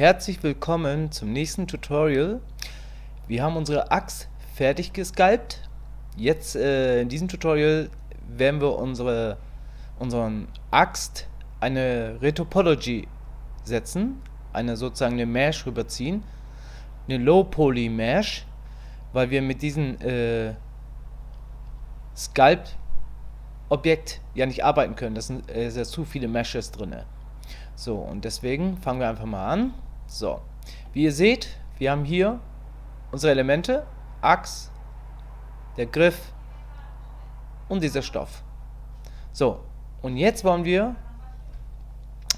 herzlich willkommen zum nächsten Tutorial. Wir haben unsere Axt fertig gesculpt. Jetzt in diesem Tutorial werden wir unseren Axt eine Retopology setzen, sozusagen eine Mesh rüberziehen, eine Low Poly Mesh, weil wir mit diesem Sculpt Objekt ja nicht arbeiten können. Das sind ja zu viele Meshes drin. So, und deswegen fangen wir einfach mal an. So, wie ihr seht, wir haben hier unsere Elemente, Axt, der Griff und dieser Stoff. So, und jetzt wollen wir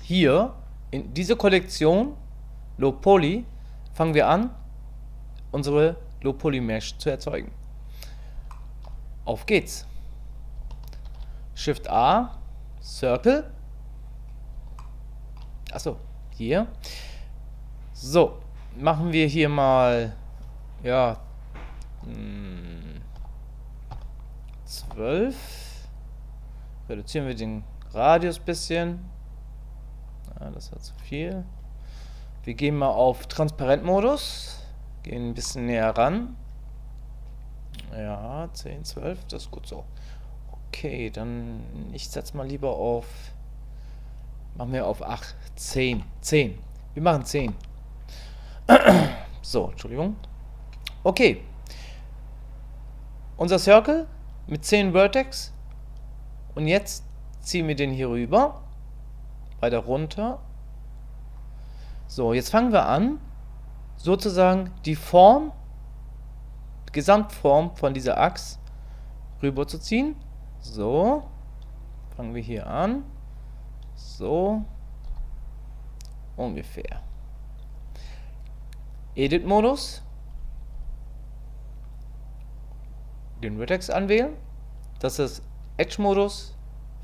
hier in diese Kollektion Low Poly, fangen wir an, unsere Low Poly Mesh zu erzeugen. Auf geht's. Shift A, Circle. Achso, hier. So, machen wir hier mal, ja, 12. Reduzieren wir den Radius ein bisschen. Ja, das hat zu viel. Wir gehen mal auf Transparent-Modus. Gehen ein bisschen näher ran. Ja, 10, 12, das ist gut so. Okay, dann ich setze mal lieber auf, machen wir auf 8, 10, 10. Wir machen 10. So, Entschuldigung. Okay. Unser Circle mit 10 Vertex. Und jetzt ziehen wir den hier rüber. Weiter runter. So, jetzt fangen wir an, sozusagen die Form, Gesamtform von dieser Axt rüber zu ziehen. So. Fangen wir hier an. So. Ungefähr. Edit-Modus. Den Vertex anwählen. Das ist Edge-Modus,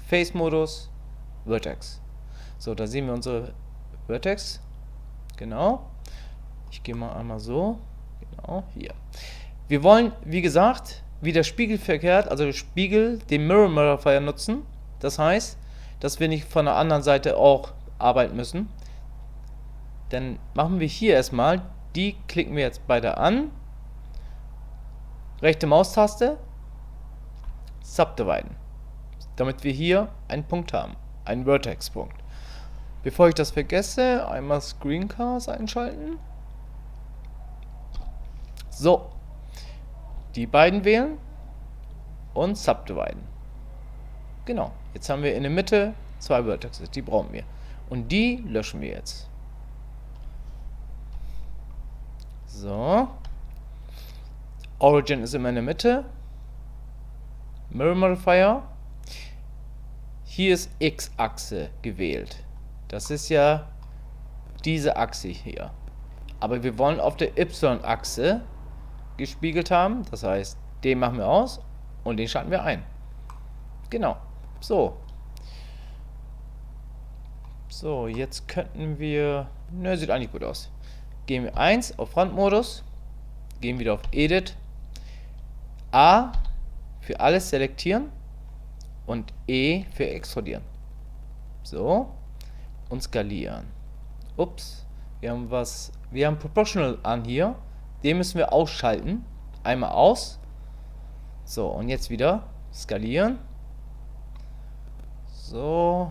Face-Modus, Vertex. So, da sehen wir unsere Vertex. Genau. Ich gehe mal einmal so. Genau, hier. Wir wollen, wie gesagt, wieder spiegelverkehrt, also Spiegel, den Mirror Modifier nutzen. Das heißt, dass wir nicht von der anderen Seite auch arbeiten müssen. Dann machen wir hier erstmal, die klicken wir jetzt beide an. Rechte Maustaste, Subdividen, damit wir hier einen Punkt haben, einen Vertex-Punkt. Bevor ich das vergesse, einmal Screencast einschalten. So, die beiden wählen und Subdividen. Genau, jetzt haben wir in der Mitte zwei Vertexes, die brauchen wir. Und die löschen wir jetzt. So. Origin ist immer in der Mitte. Mirror Modifier. Hier ist X-Achse gewählt. Das ist ja diese Achse hier. Aber wir wollen auf der Y-Achse gespiegelt haben. Das heißt, den machen wir aus und den schalten wir ein. Genau. So. So, jetzt könnten wir... Ne, sieht eigentlich gut aus. Gehen wir 1 auf Frontmodus. Gehen wieder auf Edit. A für alles selektieren. Und E für extrudieren. So. Und skalieren. Ups. Wir haben Proportional an hier. Den müssen wir ausschalten. Einmal aus. So, und jetzt wieder skalieren. So.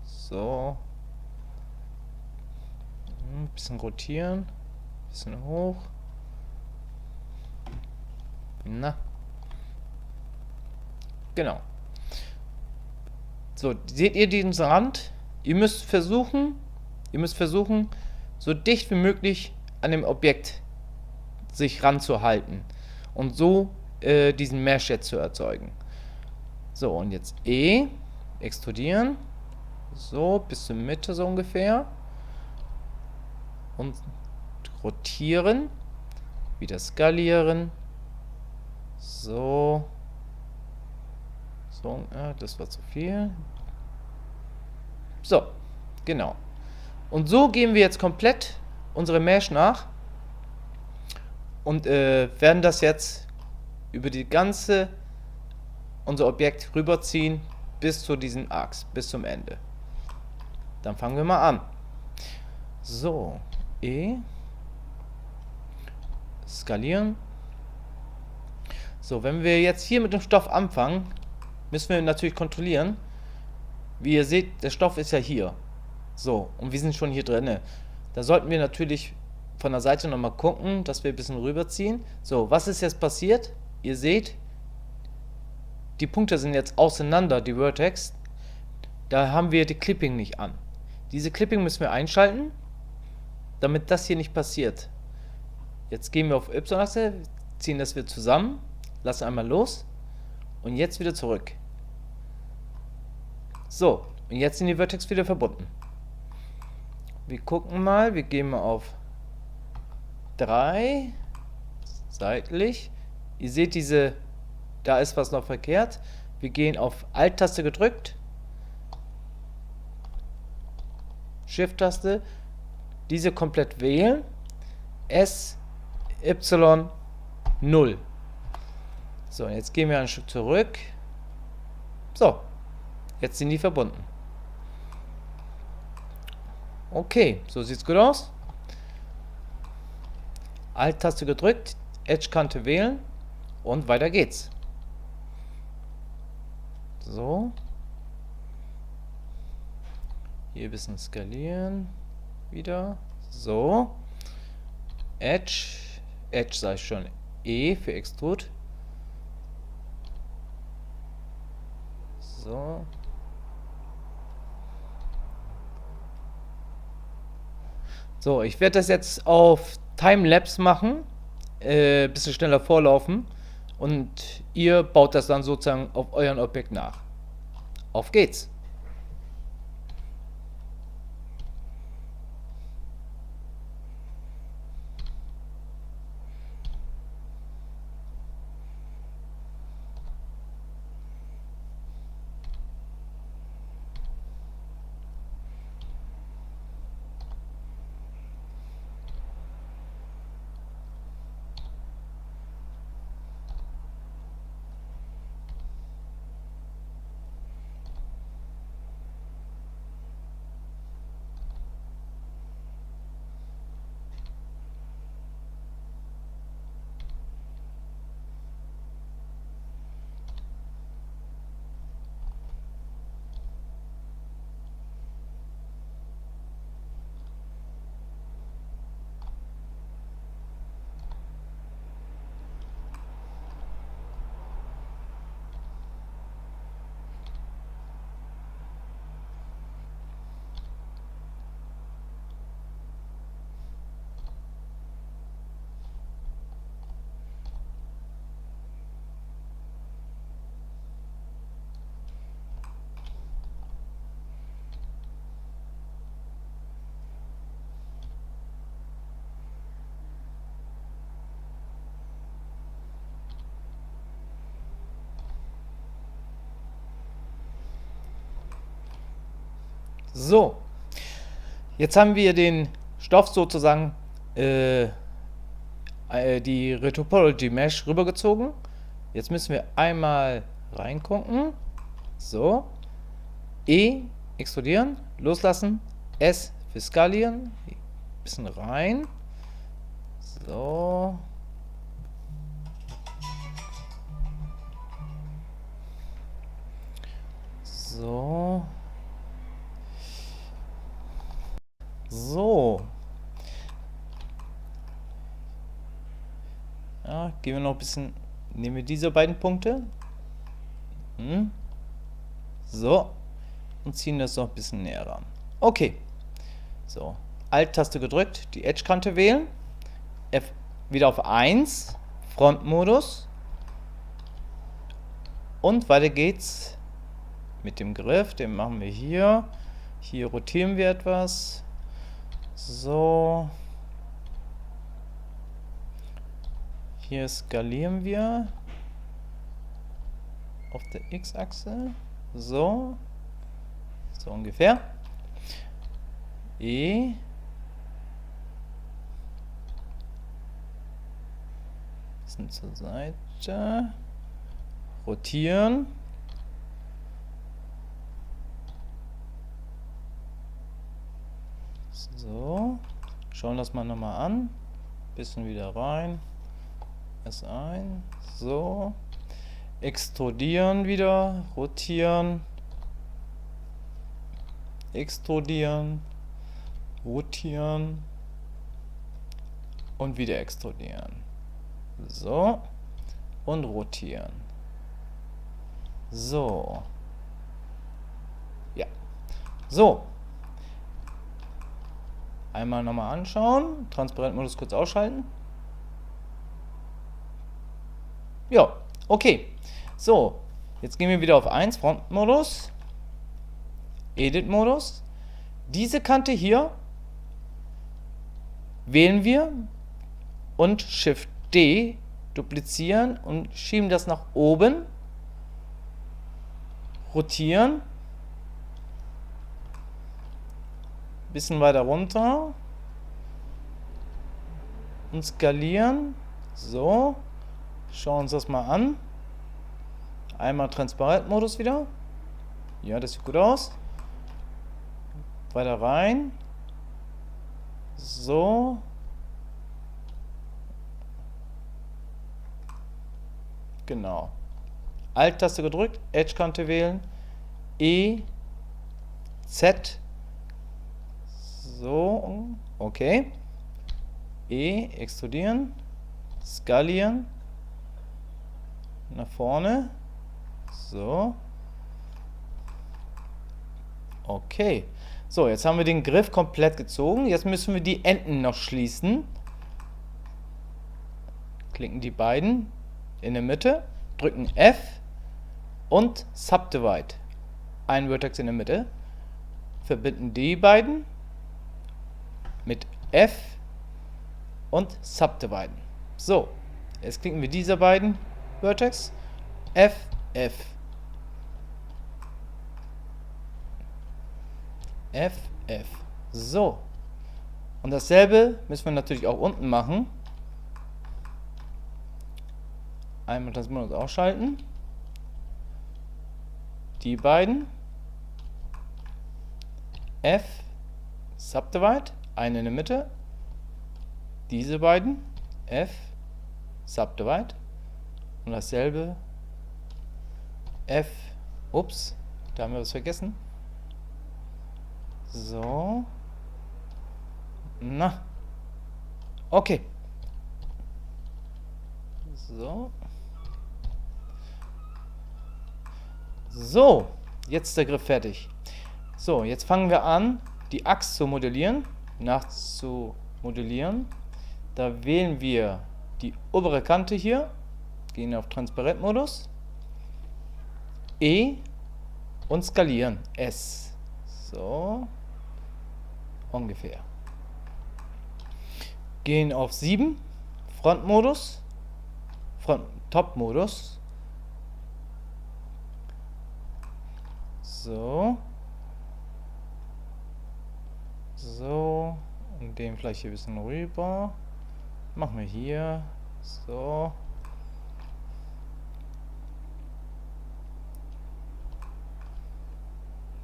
So. Ein bisschen rotieren. Ein bisschen hoch. Na. Genau. So, seht ihr diesen Rand? Ihr müsst versuchen, so dicht wie möglich an dem Objekt sich ranzuhalten und so diesen Mesh jetzt zu erzeugen. So, und jetzt E, extrudieren, so bis zur Mitte so ungefähr und rotieren, wieder skalieren, so, das war zu viel. So, genau. Und so gehen wir jetzt komplett unsere Mesh nach und werden das jetzt über die ganze unser Objekt rüberziehen bis zu diesem Axt, bis zum Ende. Dann fangen wir mal an. So, E. Skalieren. So, wenn wir jetzt hier mit dem Stoff anfangen, müssen wir natürlich kontrollieren. Wie ihr seht, der Stoff ist ja hier. So, und wir sind schon hier drinne. Da sollten wir natürlich von der Seite nochmal gucken, dass wir ein bisschen rüberziehen. So, was ist jetzt passiert? Ihr seht, die Punkte sind jetzt auseinander, die Vertex. Da haben wir die Clipping nicht an. Diese Clipping müssen wir einschalten, damit das hier nicht passiert. Jetzt gehen wir auf Y-Achse, ziehen das wieder zusammen, lassen einmal los und jetzt wieder zurück. So, und jetzt sind die Vertex wieder verbunden. Wir gucken mal, wir gehen mal auf 3, seitlich. Ihr seht da ist was noch verkehrt. Wir gehen auf Alt-Taste gedrückt, Shift-Taste, diese komplett wählen, S, Y, 0. So, jetzt gehen wir ein Stück zurück. So, jetzt sind die verbunden. Okay, so sieht's gut aus. Alt-Taste gedrückt, Edge-Kante wählen und weiter geht's. So. Hier ein bisschen skalieren. Wieder. So. Edge sage ich schon. E für Extrude. So. So, ich werde das jetzt auf Timelapse machen. Bisschen schneller vorlaufen. Und ihr baut das dann sozusagen auf euren Objekt nach. Auf geht's! So, jetzt haben wir den Stoff sozusagen, die Retopology Mesh rübergezogen. Jetzt müssen wir einmal reingucken. So, E, extrudieren, loslassen, S für skalieren, bisschen rein. So. So. So. Ja, gehen wir noch ein bisschen. Nehmen wir diese beiden Punkte. So. Und ziehen das noch ein bisschen näher ran. Okay. So. Alt-Taste gedrückt, die Edge-Kante wählen. F wieder auf 1. Frontmodus. Und weiter geht's mit dem Griff. Den machen wir hier. Hier rotieren wir etwas. So. Hier skalieren wir auf der X-Achse. So. So ungefähr. E. Bisschen zur Seite. Rotieren. So. Schauen das mal nochmal an. Bisschen wieder rein. S1. So. Extrudieren wieder. Rotieren. Extrudieren. Rotieren. Und wieder extrudieren. So. Und rotieren. So. Ja. So. Einmal nochmal anschauen. Transparentmodus kurz ausschalten. Ja, okay. So. Jetzt gehen wir wieder auf 1, Frontmodus. Edit-Modus. Diese Kante hier wählen wir und Shift D duplizieren und schieben das nach oben. Rotieren. Bisschen weiter runter. Und skalieren. So. Schauen uns das mal an. Einmal Transparentmodus wieder. Ja, das sieht gut aus. Weiter rein. So. Genau. Alt-Taste gedrückt, Edge-Kante wählen, E, Z, so, okay, E, extrudieren, skalieren, nach vorne, so, okay. So, jetzt haben wir den Griff komplett gezogen, jetzt müssen wir die Enden noch schließen. Klicken die beiden in der Mitte, drücken F und Subdivide. Ein Vertex in der Mitte. Verbinden die beiden mit F und Subdivide. So, jetzt klicken wir diese beiden Vertex. F, F. F, F. So. Und dasselbe müssen wir natürlich auch unten machen. Einmal das Modus ausschalten. Die beiden. F, Subdivide, eine in der Mitte. Diese beiden. F, Subdivide. Und dasselbe. F, ups, da haben wir was vergessen. So. Na. Okay. So. So, jetzt ist der Griff fertig. So, jetzt fangen wir an, die Axt zu modellieren, nachzumodellieren. Da wählen wir die obere Kante hier, gehen auf Transparentmodus, E und skalieren, S. So, ungefähr. Gehen auf 7, Frontmodus, Top-Modus. So. So. Und den vielleicht hier ein bisschen rüber. Machen wir hier. So.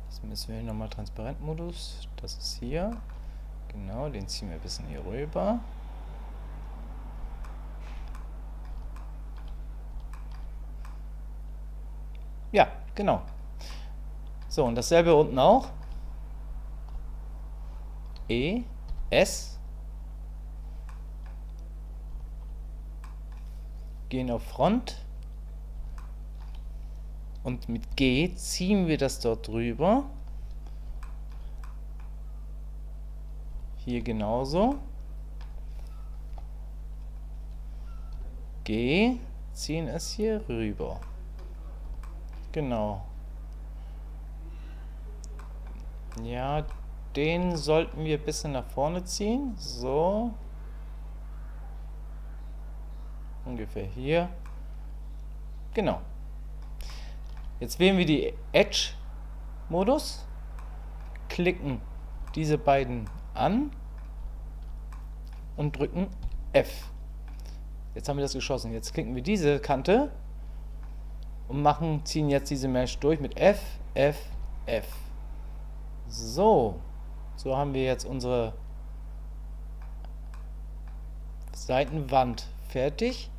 Jetzt müssen wir nochmal Transparentmodus. Das ist hier. Genau, den ziehen wir ein bisschen hier rüber. Ja, genau. So, und dasselbe unten auch. E, S. Gehen auf Front. Und mit G ziehen wir das dort drüber. Hier genauso. G, ziehen es hier rüber. Genau. Ja, den sollten wir ein bisschen nach vorne ziehen. So. Ungefähr hier. Genau. Jetzt wählen wir die Edge-Modus. Klicken diese beiden an. Und drücken F. Jetzt haben wir das geschossen. Jetzt klicken wir diese Kante. Und ziehen jetzt diese Mesh durch mit F, F, F. So. So haben wir jetzt unsere Seitenwand fertig.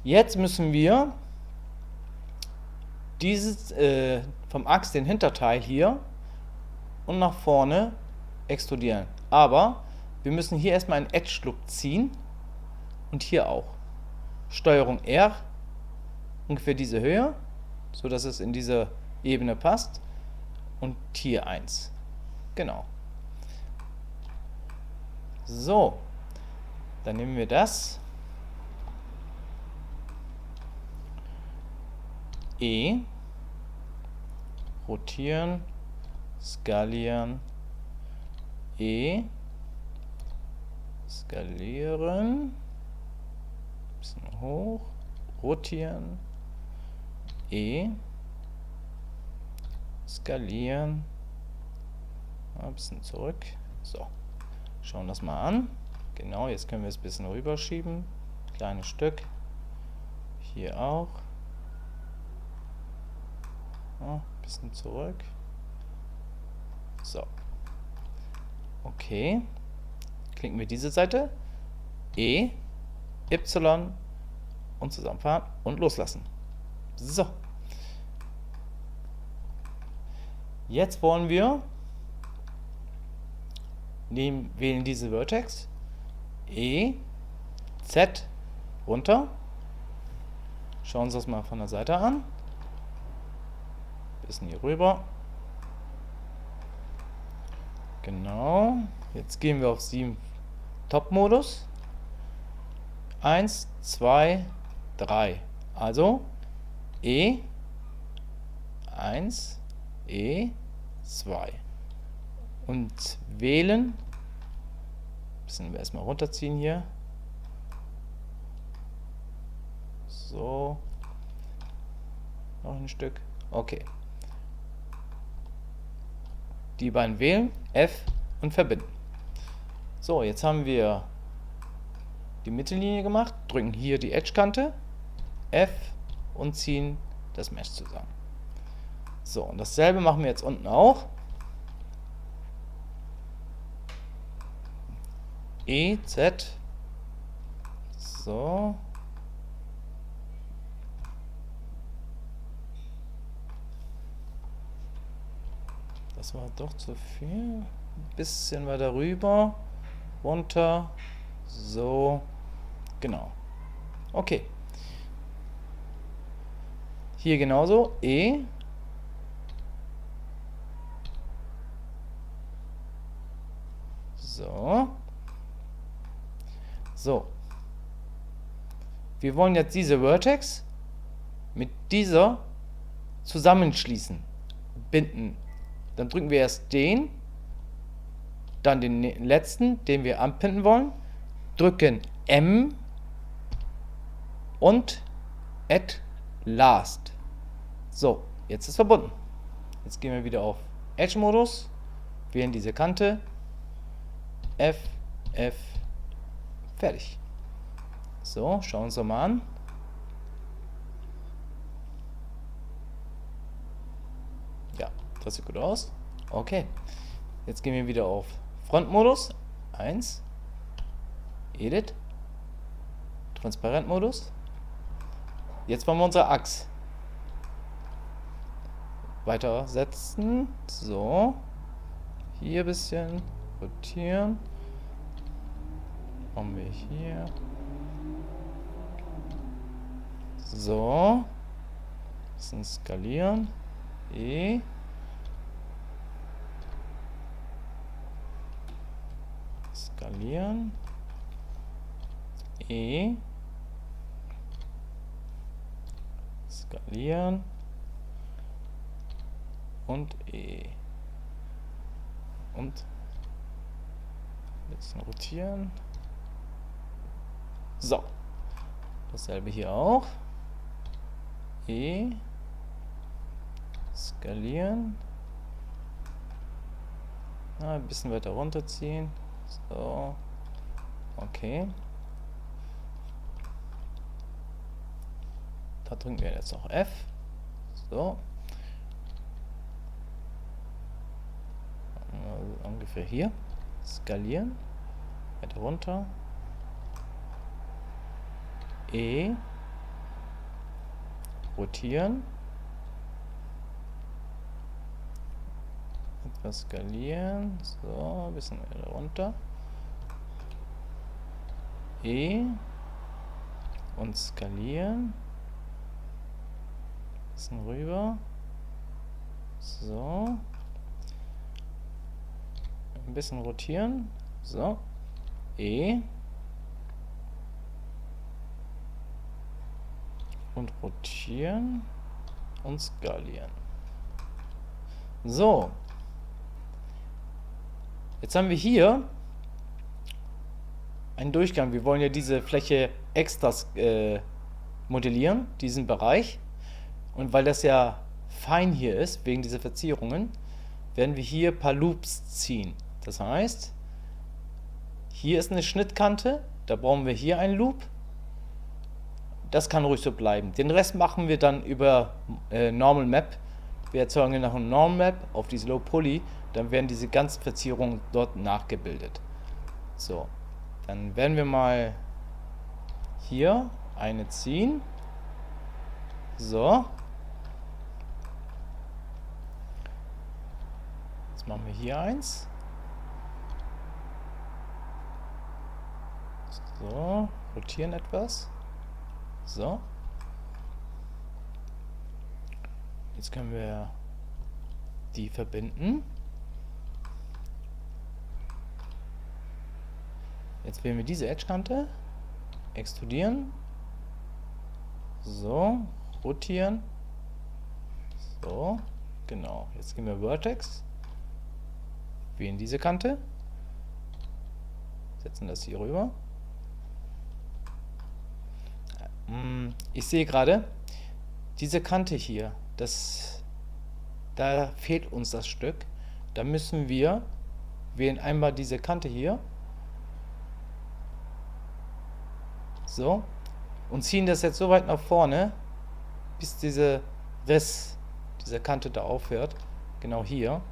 Jetzt müssen wir dieses vom Axt den Hinterteil hier und nach vorne extrudieren. Aber wir müssen hier erstmal einen Edge-Loop ziehen und hier auch. Steuerung R, ungefähr diese Höhe, so dass es in diese Ebene passt. Und hier eins. Genau. So, dann nehmen wir das. E, rotieren, skalieren, E, skalieren, bisschen hoch, rotieren, E, skalieren, ein bisschen zurück. So, schauen das mal an. Genau, jetzt können wir es ein bisschen rüberschieben. Kleines Stück. Hier auch. Ja, bisschen zurück. So. Okay. Klicken wir diese Seite. E, Y und zusammenfahren und loslassen. So. Jetzt wollen wir wählen diese Vertex. E, Z, runter. Schauen uns das mal von der Seite an. Bisschen hier rüber. Genau. Jetzt gehen wir auf 7 Top-Modus. 1, 2, 3. Also E, 1, E, 2. Und wählen. Müssen wir erstmal runterziehen hier. So. Noch ein Stück. Okay. Die beiden wählen, F und verbinden. So, jetzt haben wir die Mittellinie gemacht, drücken hier die Edge-Kante, F und ziehen das Mesh zusammen. So, und dasselbe machen wir jetzt unten auch. E, Z. So. Das war doch zu viel. Ein bisschen weiter rüber. Runter. So. Genau. Okay. Hier genauso. E. So. So. Wir wollen jetzt diese Vertex mit dieser zusammenschließen. Binden. Dann drücken wir erst den, dann den letzten, den wir anpinnen wollen, drücken M und Add Last. So, jetzt ist verbunden. Jetzt gehen wir wieder auf Edge-Modus, wählen diese Kante, F, F, fertig. So, schauen wir uns mal an. Ja, das sieht gut aus. Okay, jetzt gehen wir wieder auf Frontmodus. 1, Edit, Transparentmodus. Jetzt wollen wir unsere Achse weitersetzen. So, hier ein bisschen rotieren. Machen wir hier. So, bisschen skalieren. E. Skalieren. E. Skalieren. Und E. Und ein bisschen rotieren. So. Dasselbe hier auch. E. Skalieren. Ein bisschen weiter runterziehen. So. Okay. Da drücken wir jetzt noch F. So. Also ungefähr hier. Skalieren. Weiter runter. E, rotieren, etwas skalieren, so, ein bisschen runter, E und skalieren, ein bisschen rüber, so, ein bisschen rotieren, so, E und rotieren und skalieren. So, jetzt haben wir hier einen Durchgang. Wir wollen ja diese Fläche extra modellieren, diesen Bereich. Und weil das ja fein hier ist, wegen dieser Verzierungen, werden wir hier ein paar Loops ziehen. Das heißt, hier ist eine Schnittkante, da brauchen wir hier einen Loop. Das kann ruhig so bleiben. Den Rest machen wir dann über Normal Map. Wir erzeugen nach einem Normal Map auf diese Low Poly, dann werden diese ganzen Verzierungen dort nachgebildet. So, dann werden wir mal hier eine ziehen. So. Jetzt machen wir hier eins. So, rotieren etwas. So. Jetzt können wir die verbinden. Jetzt wählen wir diese Edge-Kante, extrudieren, so, rotieren, so, genau. Jetzt gehen wir Vertex, wählen diese Kante, setzen das hier rüber. Ich sehe gerade, diese Kante hier, da fehlt uns das Stück. Da müssen wir wählen einmal diese Kante hier, so, und ziehen das jetzt so weit nach vorne, bis dieser Riss dieser Kante da aufhört, genau hier.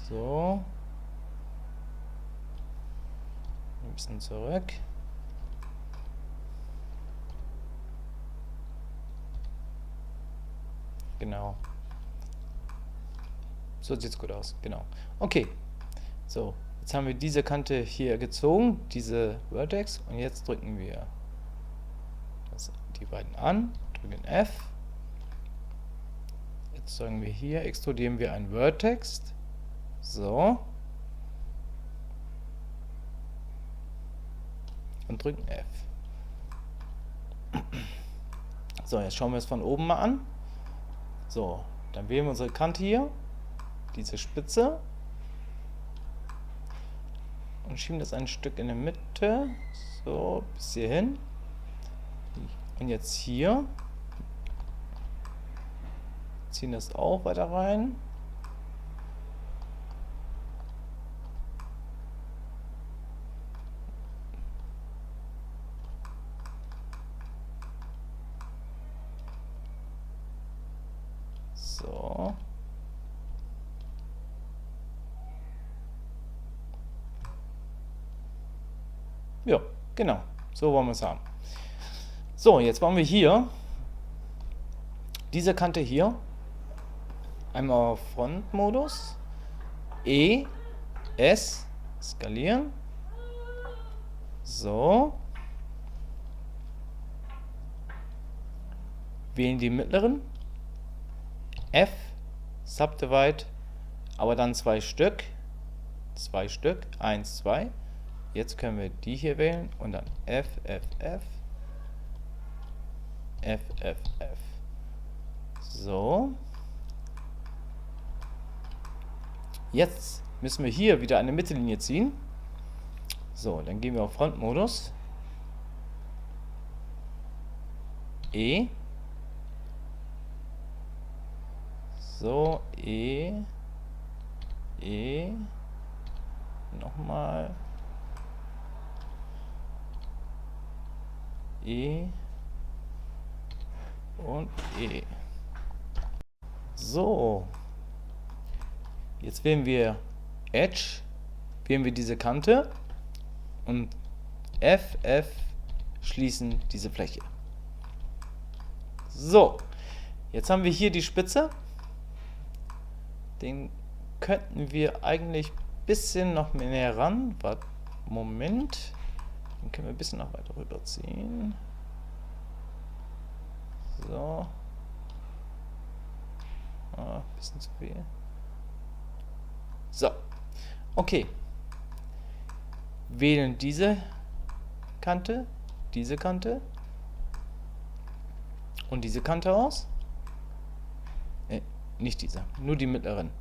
So, ein bisschen zurück. Genau. So sieht es gut aus. Genau. Okay. So, jetzt haben wir diese Kante hier gezogen, diese Vertex, und jetzt drücken wir die beiden an, drücken F. Jetzt sagen wir hier, extrudieren wir ein Vertex. So. Und drücken F. So, jetzt schauen wir es von oben mal an. So, dann wählen wir unsere Kante hier, diese Spitze, und schieben das ein Stück in der Mitte, so, bis hierhin. Und jetzt hier, ziehen das auch weiter rein. So. Ja, genau. So wollen wir es haben. So, jetzt wollen wir hier diese Kante hier einmal auf Frontmodus, E, S, skalieren. So. Wählen die mittleren. F, Subdivide, aber dann zwei Stück, 1, 2. Jetzt können wir die hier wählen und dann F, F, F, F, F, F. So. Jetzt müssen wir hier wieder eine Mittellinie ziehen. So, dann gehen wir auf Frontmodus. E. So, E. E. Nochmal. E. Und E. So. Jetzt wählen wir Edge. wählen wir diese Kante und F schließen diese Fläche. So, jetzt haben wir hier die Spitze. Den könnten wir eigentlich ein bisschen noch mehr näher ran. Warte, Moment. Den können wir ein bisschen noch weiter rüberziehen. So. Ein bisschen zu viel. So. Okay. Wählen diese Kante und diese Kante aus. Nicht diese, nur die mittleren.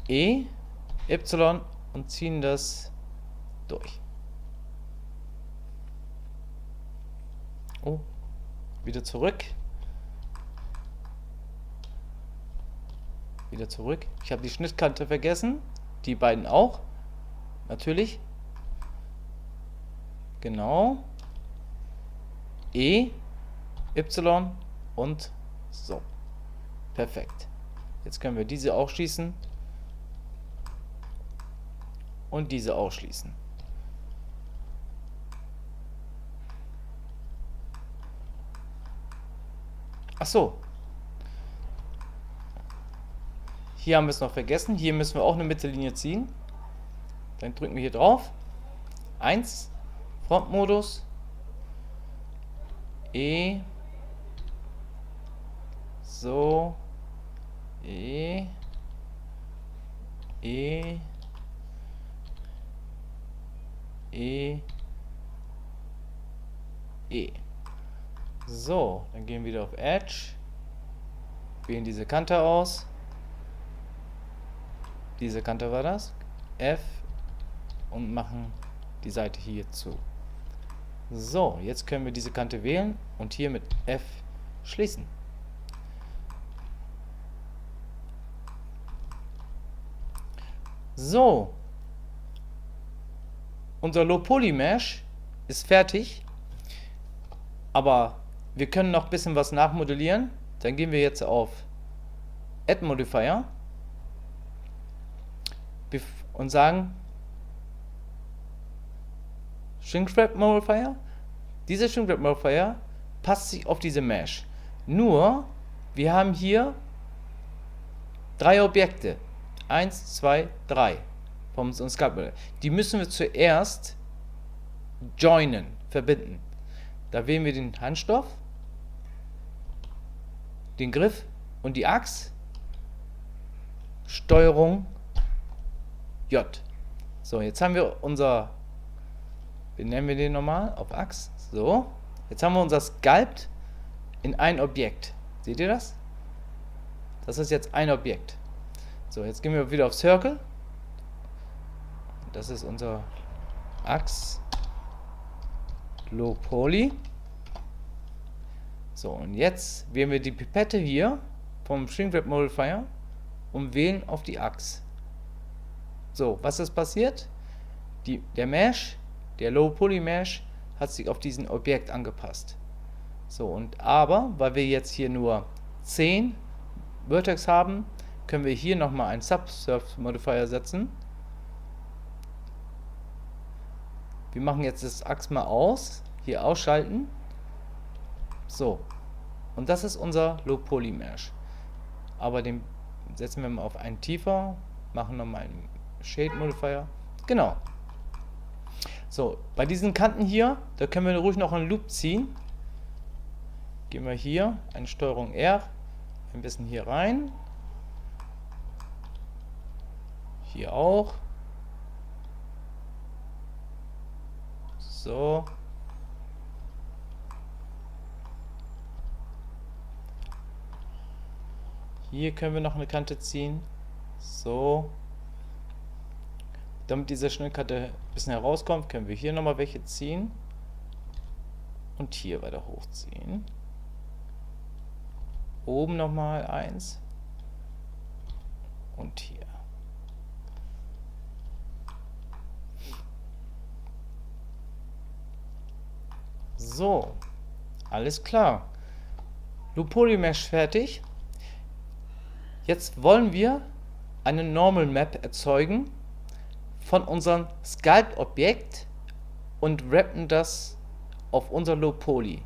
E, Y und ziehen das durch. Oh, wieder zurück. Wieder zurück. Ich habe die Schnittkante vergessen. Die beiden auch. Natürlich. Genau. E, Y und so. Perfekt. Jetzt können wir diese auch schließen. Und diese ausschließen. Ach so. Hier haben wir es noch vergessen. Hier müssen wir auch eine Mittellinie ziehen. Dann drücken wir hier drauf. 1. Frontmodus. E. So. E. E. E. E. So, dann gehen wir wieder auf Edge. Wählen diese Kante aus. Diese Kante war das. F. Und machen die Seite hier zu. So, jetzt können wir diese Kante wählen und hier mit F schließen. So. Unser Low Poly Mesh ist fertig. Aber wir können noch ein bisschen was nachmodellieren. Dann gehen wir jetzt auf Add Modifier und sagen Shrink Wrap Modifier. Dieser Shrink Wrap Modifier passt sich auf diese Mesh. Nur, wir haben hier 3 Objekte. 1, 2, 3 vom Sculpt-Modell. Die müssen wir zuerst joinen, verbinden. Da wählen wir den Handstoff, den Griff und die Axt. Steuerung J. So, jetzt haben wir unser, wie nennen wir den nochmal? Auf Axt. So, jetzt haben wir unser Sculpt in ein Objekt. Seht ihr das? Das ist jetzt ein Objekt. So, jetzt gehen wir wieder auf Circle. Das ist unser Axt Low Poly. So, und jetzt wählen wir die Pipette hier vom Shrink Wrap Modifier und wählen auf die Axt. So, was ist passiert? Der Mesh, der Low Poly Mesh, hat sich auf diesen Objekt angepasst. So, und aber, weil wir jetzt hier nur 10 Vertex haben, können wir hier nochmal einen Subsurface Modifier setzen. Wir machen jetzt das Axt mal aus, hier ausschalten. So, und das ist unser Low Poly Mesh. Aber den setzen wir mal auf einen tiefer, machen nochmal einen Shade Modifier. Genau. So, bei diesen Kanten hier, da können wir ruhig noch einen Loop ziehen. Gehen wir hier, eine Steuerung R, ein bisschen hier rein. Hier auch. So. Hier können wir noch eine Kante ziehen. So. Damit diese Schnittkante ein bisschen herauskommt, können wir hier nochmal welche ziehen. Und hier weiter hochziehen. Oben nochmal eins. Und hier. So. Alles klar. Low Poly Mesh fertig. Jetzt wollen wir eine Normal Map erzeugen von unserem Sculpt-Objekt und wrappen das auf unser Low Poly.